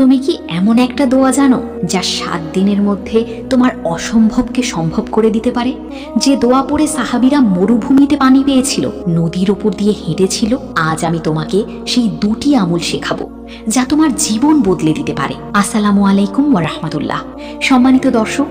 তুমি কি এমন একটা দোয়া জানো যা 7 দিনের মধ্যে তোমার অসম্ভবকে সম্ভব করে দিতে পারে? যে দোয়া পড়ে সাহাবীরা মরুভূমিতে পানি পেয়েছিল, নদীর ওপর দিয়ে হেঁটেছিল। আজ আমি তোমাকে সেই 2টি আমল শেখাবো যা তোমার জীবন বদলে দিতে পারে। আসসালামু আলাইকুম ওয়া রাহমাতুল্লাহ। সম্মানিত দর্শক,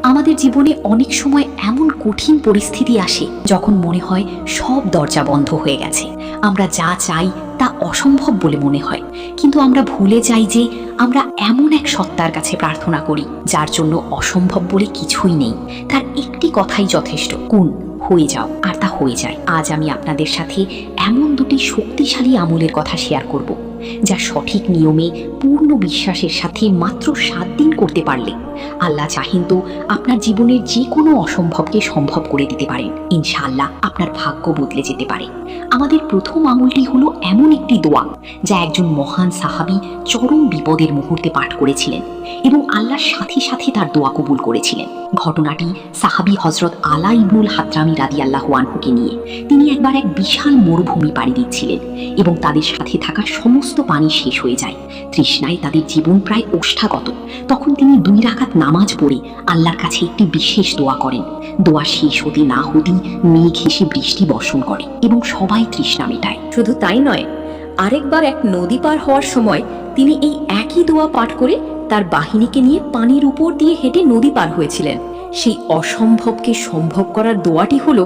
আমাদের জীবনে অনেক সময় এমন কঠিন পরিস্থিতি আসে যখন মনে হয় সব দরজা বন্ধ হয়ে গেছে, আমরা যা চাই তা অসম্ভব বলে মনে হয়। কিন্তু আমরা ভুলে যাই যে আমরা এমন এক সত্তার কাছে প্রার্থনা করি যার জন্য অসম্ভব বলে কিছুই নেই। তার একটি কথাই যথেষ্ট, কুন, হয়ে যাও, আর তা হয়ে যায়। আজ আমি আপনাদের সাথে এমন 2টি শক্তিশালী আমলের কথা শেয়ার করব যা সঠিক নিয়মে পূর্ণ বিশ্বাসের সাথে মাত্র 7 দিন করতে পারলে আল্লাহ চাহেন তো আপনার জীবনের যে কোনো অসম্ভবকে সম্ভব করে দিতে পারেন। ইনশাআল্লাহ আপনার ভাগ্য বদলে যেতে পারে। আমাদের প্রথম আমলটি হলো এমন একটি দোয়া যা একজন মহান সাহাবী চরম বিপদের মুহূর্তে পাঠ করেছিলেন এবং আল্লাহর সাথে সাথে তার দোয়া কবুল করেছিলেন। ঘটনাটি সাহাবী হযরত আলা ইবনুল হাতরামি রাদিয়াল্লাহু আনহুকে নিয়ে। তিনি একবার এক বিশাল মরুভূমি পাড়ি দিচ্ছিলেন এবং তাদের সাথে থাকা সমস্ত পানি শেষ হয়ে যায়। তৃষ্ণায় তাদের জীবন প্রায় ওষ্ঠাগত। তখন তিনি 2 রাকাত নামাজ পড়ে আল্লাহর কাছে একটি বিশেষ দোয়া করেন। দোয়া শেষ হতে না হতেই মেঘ এসে বৃষ্টি বর্ষণ করে এবং সবাই তৃষ্ণা মেটায়। শুধু তাই নয়, আরেকবার এক নদী পার হওয়ার সময় তিনি এই একই দোয়া পাঠ করে তার বাহিনীকে নিয়ে পানির উপর দিয়ে হেঁটে নদী পার হয়েছিলেন। সেই অসম্ভবকে সম্ভব করার দোয়াটি হলো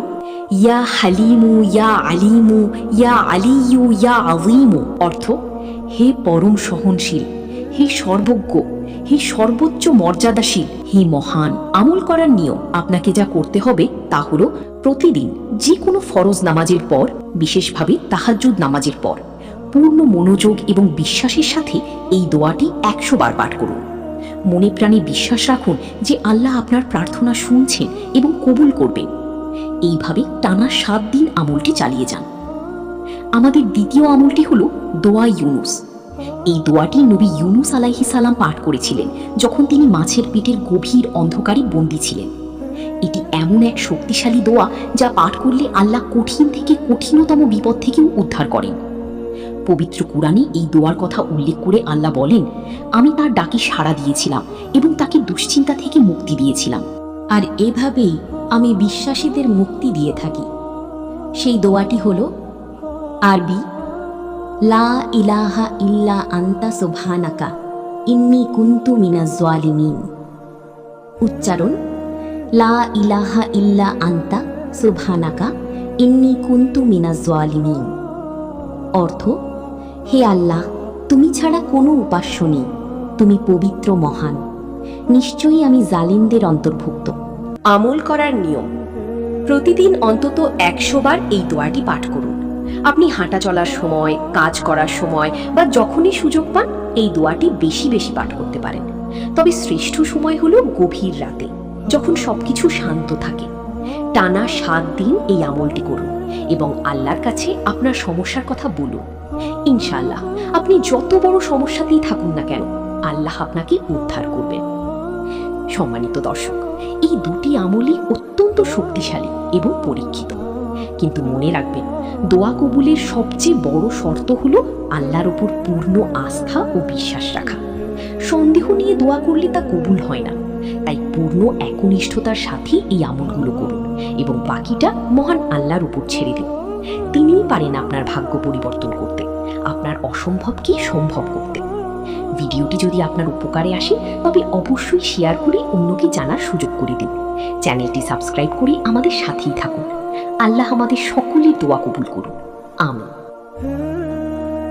ইয়া হালিমু ইয়া আলিমু ইয়া আলিয়ু ইয়া আযীমু। অর্থ, হে পরম সহনশীল, হে সর্বজ্ঞ, হে সর্বোচ্চ মর্যাদাশীল, হে মহান। আমল করার নিয়ম, আপনাকে যা করতে হবে তা হলো প্রতিদিন যে কোনো ফরজ নামাজের পর, বিশেষভাবে তাহাজ্জুদ নামাজের পর, পূর্ণ মনোযোগ এবং বিশ্বাসের সাথে এই দোয়াটি 100 বার পাঠ করুন। মনে প্রাণে বিশ্বাস রাখুন যে আল্লাহ আপনার প্রার্থনা শুনছেন এবং কবুল করবেন। এইভাবে টানা 7 দিন আমলটি চালিয়ে যান। আমাদের দ্বিতীয় আমলটি হলো দোয়া ইউনুস। এই দোয়াটি নবী ইউনুস আলাইহিস সালাম পাঠ করেছিলেন যখন তিনি মাছের পেটের গভীর অন্ধকারে বন্দী ছিলেন। এটি এমন এক শক্তিশালী দোয়া যা পাঠ করলে আল্লাহ কঠিন থেকে কঠিনতম বিপদ থেকেও উদ্ধার করেন। পবিত্র কুরআনে এই দোয়ার কথা উল্লেখ করে আল্লাহ বলেন, আমি তার ডাকে সাড়া দিয়েছিলাম এবং তাকে দুশ্চিন্তা থেকে মুক্তি দিয়েছিলাম, আর এভাবেই আমি বিশ্বাসীদের মুক্তি দিয়ে থাকি। সেই দোয়াটি হলো আরবি, লা ইলাহা ইল্লা আনতা সুবহানাকা ইন্নী কুনতু মিনাজ জালিমিন। উচ্চারণ, লা ইলাহা ইল্লা আনতা সুবহানাকা ইন্নী কুনতু মিনাজ জালিমিন। অর্থ, হে আল্লাহ, তুমি ছাড়া কোনো উপাস্য নেই, তুমি পবিত্র মহান, নিশ্চয়ই আমি জালিমদের অন্তর্ভুক্ত। আমল করার নিয়ম, প্রতিদিন অন্তত 100 বার এই দোয়াটি পাঠ করুন। আপনি হাঁটা চলার সময়, কাজ করার সময় বা যখনই সুযোগ পান এই দোয়াটি বেশি বেশি পাঠ করতে পারেন। তবে শ্রেষ্ঠ সময় হলো গভীর রাতে, যখন সবকিছু শান্ত থাকে। টানা 7 দিন এই আমলটি করুন এবং আল্লাহর কাছে আপনার সমস্যার কথা বলুন। ইনশাআল্লাহ আপনি যত বড় সমস্যাতেই থাকুন না কেন, আল্লাহ আপনাকে উদ্ধার করবেন। সম্মানিত দর্শক, এই 2টি আমলই অত্যন্ত শক্তিশালী এবং পরীক্ষিত। কিন্তু মনে রাখবেন, দোয়া কবুলের সবচেয়ে বড় শর্ত হলো আল্লাহর উপর পূর্ণ আস্থা ও বিশ্বাস রাখা। সন্দেহ নিয়ে দোয়া করলে তা কবুল হয় না। তাই পূর্ণ একনিষ্ঠতার সাথে এই আমলগুলো করুন এবং বাকিটা মহান আল্লাহর উপর ছেড়ে দিন। তিনিই পারেন আপনার ভাগ্য পরিবর্তন করতে, আপনার অসম্ভবকে সম্ভব করতে। ভিডিওটি যদি আপনার উপকারে আসে তবে অবশ্যই শেয়ার করে অন্যকে জানার সুযোগ করে দিন। চ্যানেলটি সাবস্ক্রাইব করে আমাদের সাথেই থাকুন। আল্লাহ আমাদের সকলের দোয়া কবুল করুন। আমিন।